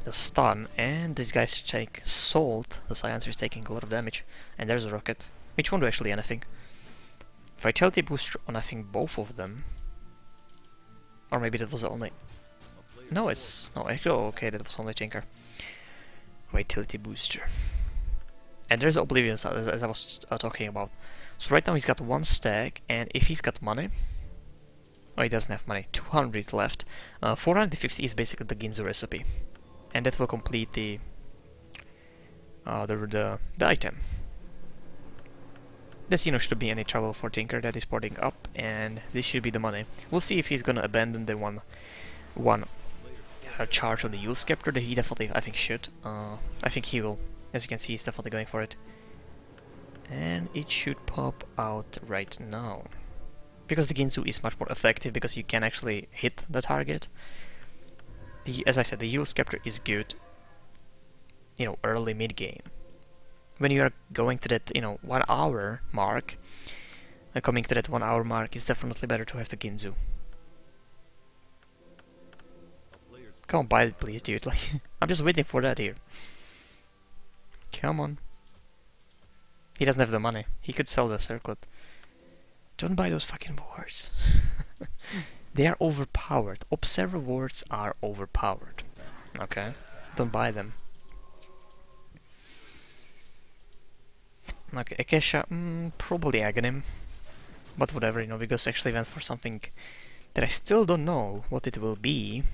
[SPEAKER 1] the stun. And this guy's take Salt. The Silencer is taking a lot of damage. And there's a rocket. Which one do actually anything? Vitality boost on I think both of them. Or maybe that was the only... No, it's... No, actually, okay, that was only Tinker. Vitality booster. And there's Oblivion, as I was talking about. So right now he's got 1 stack, and if he's got money... Oh, he doesn't have money. 200 left. 450 is basically the Ginzu recipe. And that will complete the item. This, shouldn't be any trouble for Tinker that is porting up, and this should be the money. We'll see if he's gonna abandon the one charge on the Yule Scepter. That he definitely, I think, should. I think he will. As you can see, he's definitely going for it. And it should pop out right now. Because the Ginzu is much more effective, because you can actually hit the target. As I said, the Yule Scepter is good. early mid game. When you are going to that 1 hour mark, coming to that 1 hour mark, it's definitely better to have the Ginzu. Come on, buy it, please, dude. Like, I'm just waiting for that here. Come on. He doesn't have the money. He could sell the circlet. Don't buy those fucking wards. They are overpowered. Observer wards are overpowered. Okay? Don't buy them. Okay, Akesha, probably Aghanim. But whatever, because I actually went for something that I still don't know what it will be.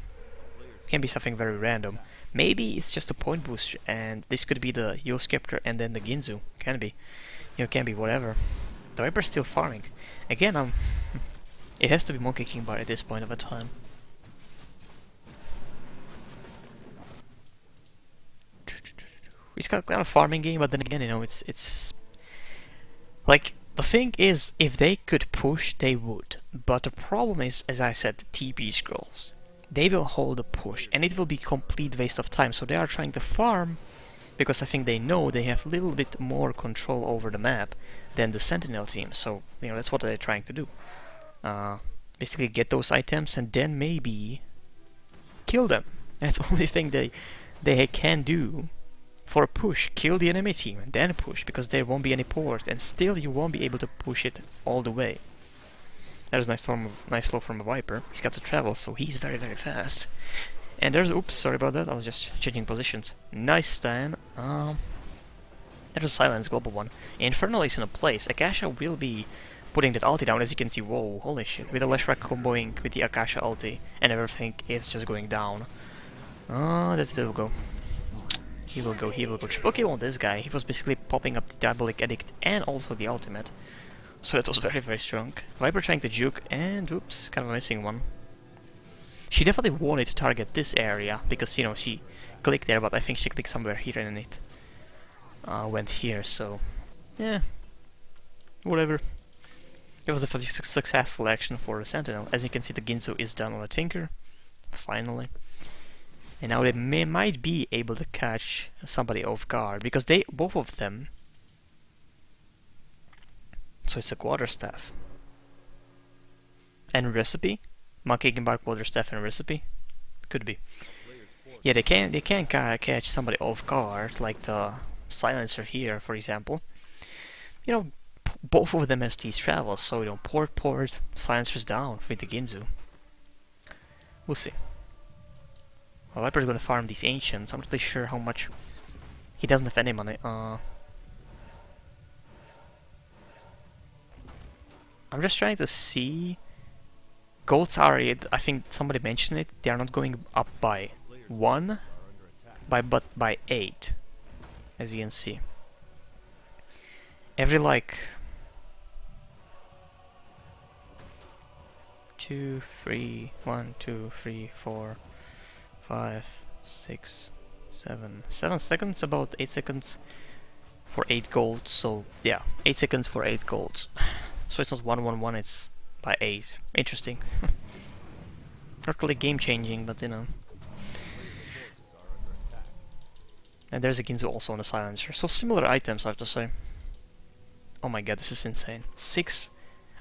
[SPEAKER 1] It can be something very random. Maybe it's just a point boost, and this could be the Yoskepter and then the Ginzu. Can be. Can be whatever. The Viper's still farming. Again, it has to be Monkey King Bar at this point of a time. It's got kind of farming game, but then again, it's like, the thing is, if they could push, they would. But the problem is, as I said, the TP scrolls. They will hold a push, and it will be complete waste of time. So they are trying to farm, because I think they know they have a little bit more control over the map than the Sentinel team. So, that's what they're trying to do. Basically get those items and then maybe kill them. That's the only thing they can do for a push. Kill the enemy team and then push, because there won't be any port, and still you won't be able to push it all the way. There's a nice slow from a Viper. He's got to travel, so he's very, very fast. And there's, oops, sorry about that, I was just changing positions. Nice stand. There's a silence, global one. Infernal is in a place. Akasha will be putting that ulti down, as you can see. Whoa, holy shit. With the Leshrac comboing with the Akasha ulti, and everything is just going down. That will go. He will go. Triple kill on this guy. He was basically popping up the Diabolic Edict and also the ultimate. So that was very, very strong. Viper trying to juke, and oops, kind of missing one. She definitely wanted to target this area, because, she clicked there, but I think she clicked somewhere here and it went here, so yeah, whatever. It was a successful action for the Sentinel. As you can see, the Ginzo is done on a Tinker, finally. And now they might be able to catch somebody off guard, because both of them. So it's a Quarterstaff and Recipe, Monkey King Bar, Quarterstaff and Recipe. Could be. Yeah, they can catch somebody off guard, like the Silencer here, for example. Both of them has these travels, so port, Silencer's down with the Ginzu. We'll see. Well, Viper's gonna farm these Ancients. I'm not really sure how much. He doesn't have any money. I'm just trying to see. Golds are, I think somebody mentioned it, they are not going up by 1, but by 8, as you can see. Every, like, 2, 3, 1, 2, 3, 4, 5, 6, 7 seconds, about 8 seconds for 8 gold, so yeah, 8 seconds for 8 golds. So it's not 1-1-1, it's by 8. Interesting. Not really game changing, but And there's a Ginzu also on the Silencer. So similar items, I have to say. Oh my god, this is insane. 6.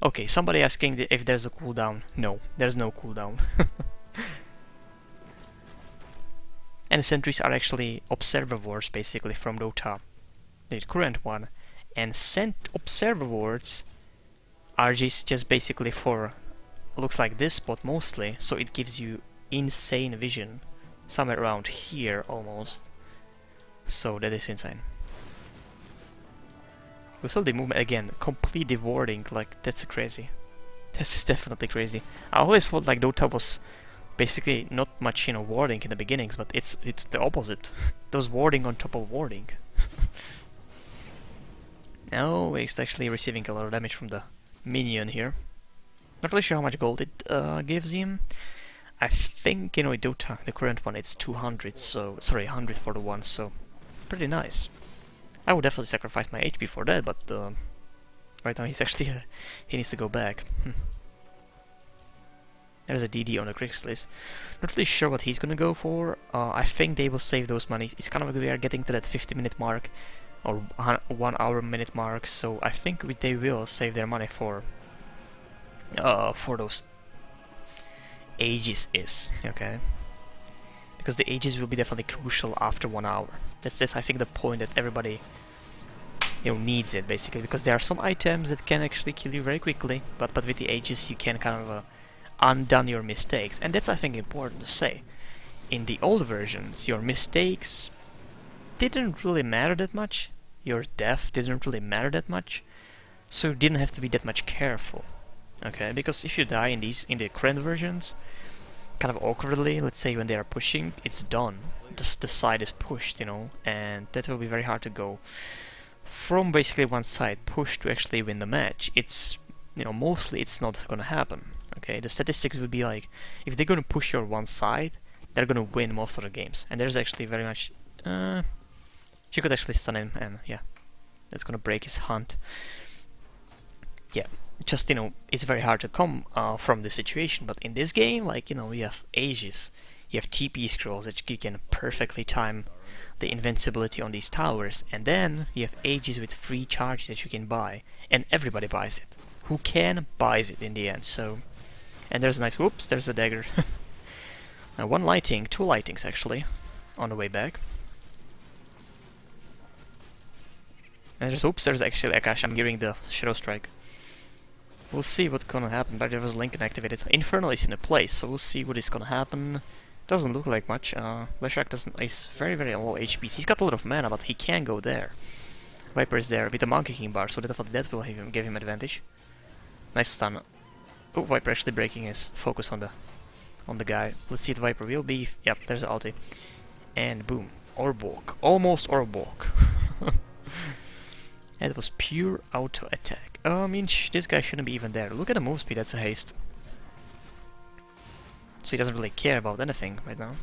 [SPEAKER 1] Okay, somebody asking if there's a cooldown. No, there's no cooldown. And the sentries are actually observer wards, basically, from DotA. The current one. And observer wards are just basically for, looks like this spot mostly, so it gives you insane vision, somewhere around here almost. So that is insane. We saw the movement again, complete warding, like that's crazy. That's definitely crazy. I always thought like DotA was basically not much warding in the beginnings, but it's the opposite. There's warding on top of warding. Now he's actually receiving a lot of damage from the minion here. Not really sure how much gold it gives him. I think, DotA, the current one, it's 200, so, sorry, 100 for the one, so pretty nice. I would definitely sacrifice my HP for that, but right now he's actually, he needs to go back. There's a DD on the Crixlis. Not really sure what he's gonna go for. I think they will save those monies. It's kind of like we are getting to that 50-minute mark or 1 hour minute mark, so I think they will save their money for those ages okay, because the ages will be definitely crucial after 1 hour. That's I think the point that everybody needs it basically, because there are some items that can actually kill you very quickly, but with the ages you can kind of undone your mistakes, and that's I think important to say. In the old versions, your mistakes didn't really matter that much. Your death didn't really matter that much, so you didn't have to be that much careful. Okay, because if you die in the current versions, kind of awkwardly, let's say when they are pushing, it's done. The side is pushed, and that will be very hard to go from basically one side push to actually win the match. It's mostly it's not gonna happen. Okay, the statistics would be like, if they're gonna push your one side, they're gonna win most of the games. And there's actually very much she could actually stun him, and yeah, that's gonna break his hunt. Yeah, just it's very hard to come from this situation, but in this game, like you have Aegis, you have TP scrolls that you can perfectly time the invincibility on these towers, and then you have Aegis with free charge that you can buy, and everybody buys it. Who can buys it in the end. So, and there's a nice whoops, there's a dagger. Now 1 lighting, 2 lightings actually on the way back. And there's oops, there's actually Akash. I'm gearing the Shadow Strike. We'll see what's gonna happen, but there was Lincoln activated. Infernal is in a place, so we'll see what is gonna happen. Doesn't look like much. Leshak is very low HP. He's got a lot of mana, but he can go there. Viper is there with the Monkey King bar, so definitely that will give him advantage. Nice stun. Oh, Viper actually breaking his focus on the guy. Let's see if the Viper will be. Yep, there's the ulti. And boom, Orborg, almost Orborg. And it was pure auto attack. I mean, this guy shouldn't be even there. Look at the move speed, that's a haste. So he doesn't really care about anything right now.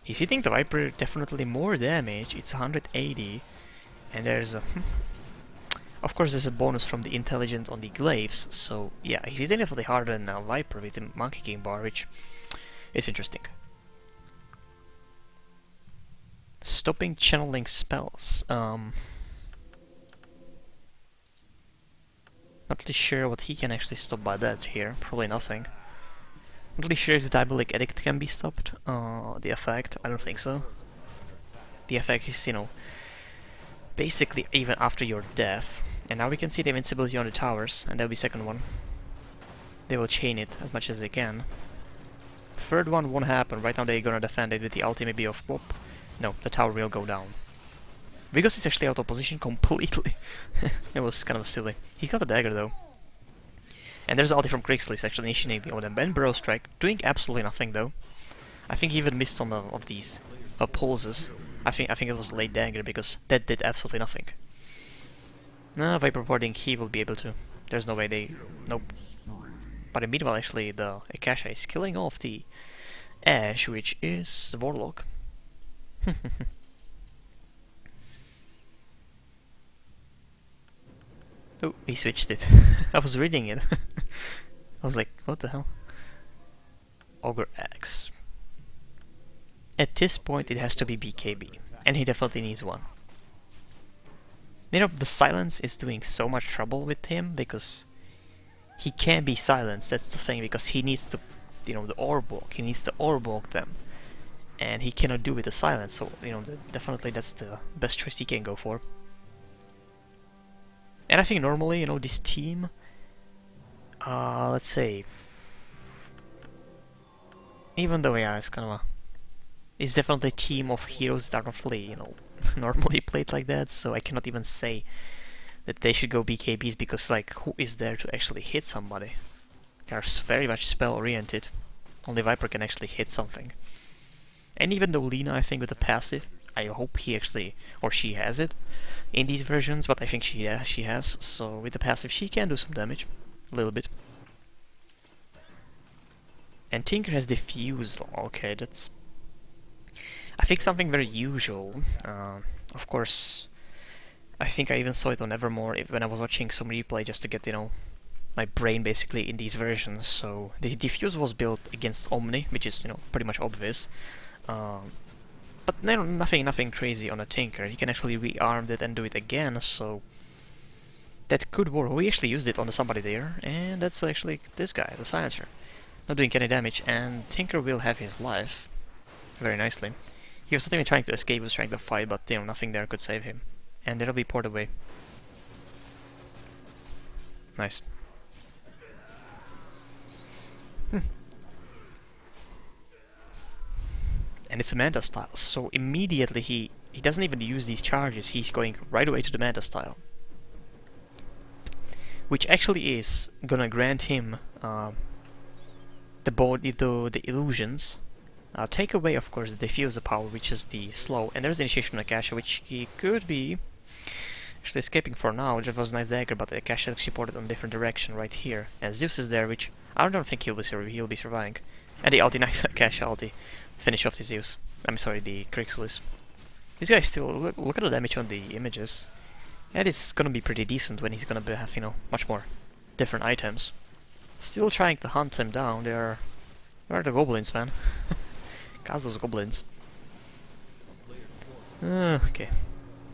[SPEAKER 1] He's hitting the Viper definitely more damage. It's 180. And there's a... Of course there's a bonus from the intelligence on the glaives. So yeah, he's hitting definitely harder than Viper with the Monkey King bar, which is interesting. Stopping channeling spells. Not really sure what he can actually stop by that here. Probably nothing. Not really sure if the Diabolic Edict can be stopped. The effect, I don't think so. The effect is, basically even after your death. And now we can see the invincibility on the towers, and that'll be second one. They will chain it as much as they can. Third one won't happen. Right now they're gonna defend it with the ulti maybe of Whoop. No, the tower will go down. Because it's actually out of position completely. It was kind of silly. He got a dagger though. And there's ulti from Crixlis actually initiating the Odin. Burrow Strike, doing absolutely nothing though. I think he even missed some of these pulses. I think it was late dagger because that did absolutely nothing. No, Viper reporting he will be able to. There's no way they... Nope. But in meanwhile actually the Akasha is killing off the Ash, which is the Warlock. Oh, he switched it. I was reading it. I was like, what the hell? Ogre Axe. At this point it has to be BKB, and he definitely needs one. The silence is doing so much trouble with him because he can't be silenced, that's the thing, because he needs to, the Orborg, he needs to Orborg them. And he cannot do with the silence, so, definitely that's the best choice he can go for. And I think normally, this team, let's say, even though, yeah, it's kind of it's definitely a team of heroes that are not really, normally played like that, so I cannot even say that they should go BKBs, because, like, who is there to actually hit somebody? They are very much spell-oriented. Only Viper can actually hit something. And even though Lina, I think, with the passive, I hope he actually, or she has it in these versions, but I think she has, so with the passive she can do some damage, a little bit. And Tinker has Diffusal, okay, that's, I think, something very usual. Of course, I think I even saw it on Evermore when I was watching some replay just to get, my brain basically in these versions. So the defuse was built against Omni, which is pretty much obvious. Um, but nothing crazy on a Tinker. He can actually rearm it and do it again. So that could work. We actually used it on somebody there, and that's actually this guy, the Silencer. Not doing any damage, and Tinker will have his life very nicely. He was not even trying to escape, he was trying to fight, but nothing there could save him. And it'll be poured away. Nice. And it's a Manta style, so immediately he doesn't even use these charges, he's going right away to the Manta style. Which actually is gonna grant him the illusions. Take away, of course, the diffuse power, which is the slow, and there's the initiation on Akasha, which he could be actually escaping for now. It was a nice dagger, but Akasha actually ported on a different direction right here. And Zeus is there, which I don't think he'll be surviving. And the ulti, nice Akasha ulti, finish off the Zeus. I'm sorry, the Crixlis. This guy still look at the damage on the images. And it's gonna be pretty decent when he's gonna have much more different items. Still trying to hunt him down. They're the goblins, man. Cast those goblins. Okay.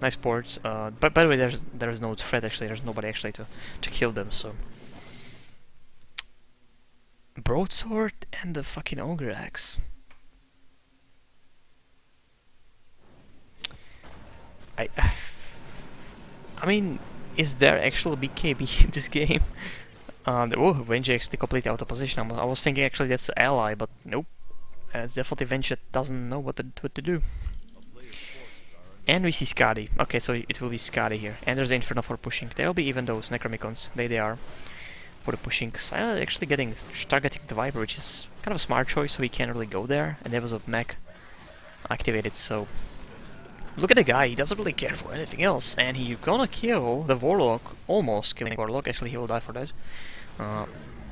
[SPEAKER 1] Nice ports. But by the way, there is no threat actually. There's nobody actually to kill them. So broadsword and the fucking ogre axe. I mean, is there actual BKB in this game? Venji actually completely out of position. I was thinking actually that's ally, but nope. It's definitely Venji that doesn't know what to do. And we see Skadi. Okay, so it will be Skadi here. And there's the Inferno for pushing. There'll be even those Necromicons. They are for the pushing. Silent actually targeting the Viper, which is kind of a smart choice, so he can't really go there. And there was a mech activated, so look at the guy, he doesn't really care for anything else. And he's gonna kill the Warlock, almost killing Warlock. Actually, he will die for that.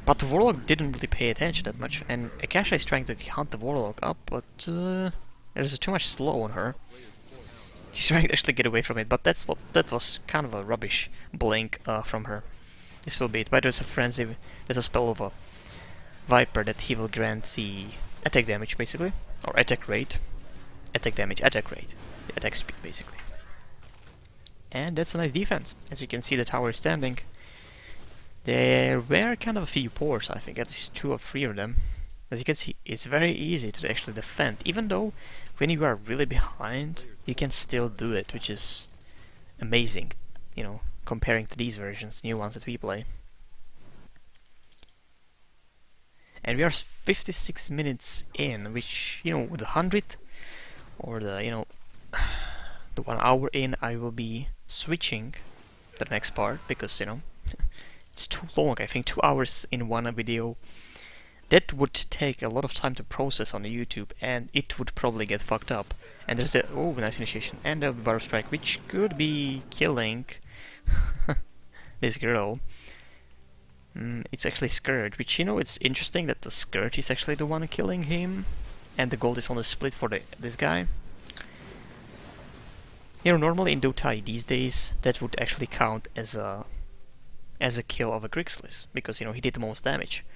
[SPEAKER 1] But the Warlock didn't really pay attention that much, and Akasha is trying to hunt the Warlock up, but there's too much slow on her. She's trying to actually get away from it, but that was kind of a rubbish blink from her. This will be it. But there's a frenzy, there's a spell of a Viper that he will grant the attack damage basically, or attack rate. Attack damage, attack rate, the attack speed basically. And that's a nice defense. As you can see, the tower is standing. There were kind of a few ports, I think, at least 2 or 3 of them. As you can see, it's very easy to actually defend, even though when you are really behind, you can still do it, which is amazing, comparing to these versions, new ones that we play. And we are 56 minutes in, which, with the 100th, or the 1 hour in, I will be switching to the next part, because, it's too long. I think 2 hours in one video. That would take a lot of time to process on the YouTube, and it would probably get fucked up. And there's the nice initiation, and the Barrow Strike, which could be killing this girl. It's actually Scourge, which it's interesting that the Scourge is actually the one killing him, and the gold is on the split for this guy. Normally in DotA these days, that would actually count as a kill of a Grixis, because he did the most damage.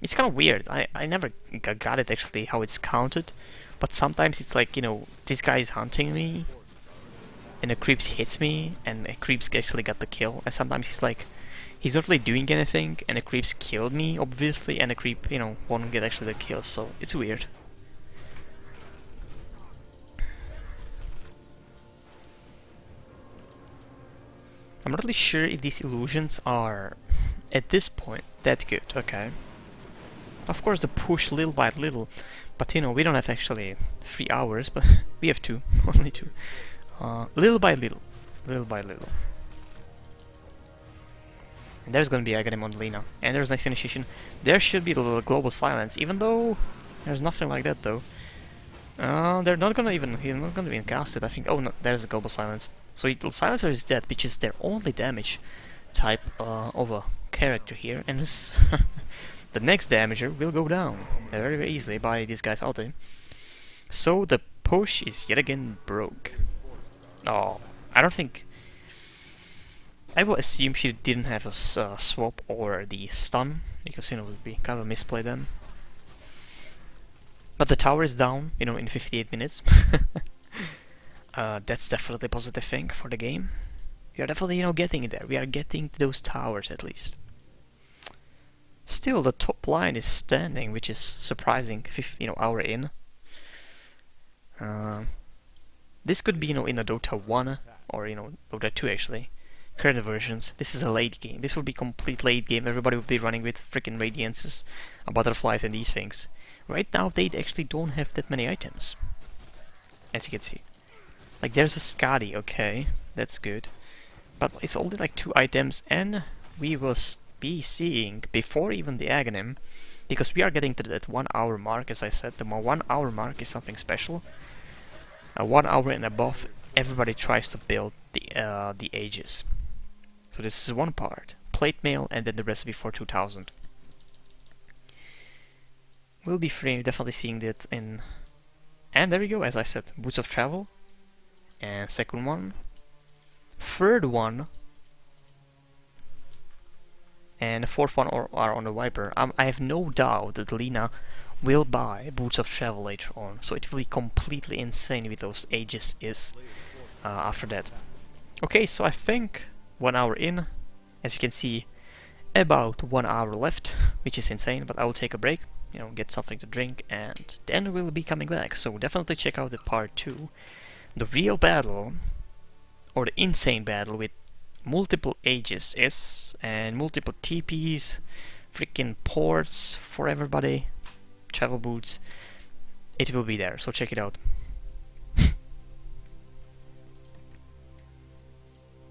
[SPEAKER 1] It's kind of weird. I never got it actually how it's counted, but sometimes it's like this guy is hunting me, and a creeps hits me, and a creeps actually got the kill. And sometimes he's not really doing anything, and a creeps killed me obviously, and a creep won't get actually the kill. So it's weird. I'm not really sure if these illusions are, at this point, that good. Okay. Of course, the push little by little, but we don't have actually 3 hours, but we have 2, only 2. Little by little, little by little. And there's gonna be Aghanim on Lina, and there's nice initiation. There should be the little global silence, even though there's nothing like that though. They're not gonna even be casted, I think. Oh no, there's a global silence. So the silencer is dead, which is their only damage type of a character here, and the next damager will go down very, very easily by this guy's ulti. So the push is yet again broke. Oh, I don't think I will assume she didn't have a swap or the stun, because, it would be kind of a misplay then. But the tower is down, in 58 minutes. That's definitely a positive thing for the game. We are definitely, getting there. We are getting to those towers at least. Still, the top line is standing, which is surprising, hour in. This could be, in a Dota 1, or, Dota 2 actually. Current versions. This is a late game. This will be complete late game. Everybody will be running with freaking Radiances, Butterflies and these things. Right now, they actually don't have that many items. As you can see. Like, there's a Skadi, okay. That's good. But it's only like 2 items, and we will be seeing, before even the Aghanim, because we are getting to that 1 hour mark, as I said. The 1 hour mark is something special. 1 hour and above, everybody tries to build the ages. So this is one part. Plate mail, and then the recipe for 2000. We'll be definitely seeing that in... And there we go, as I said. Boots of Travel. And second one. Third one. And the fourth one are on the Viper. I have no doubt that Lina will buy Boots of Travel later on. So it will be completely insane with those ages after that. Okay, so I think 1 hour in. As you can see, about 1 hour left, which is insane, but I will take a break, get something to drink, and then we'll be coming back. So definitely check out the part 2, the real battle, or the insane battle with multiple ages and multiple TPs, freaking ports for everybody, travel boots. It will be there, so check it out.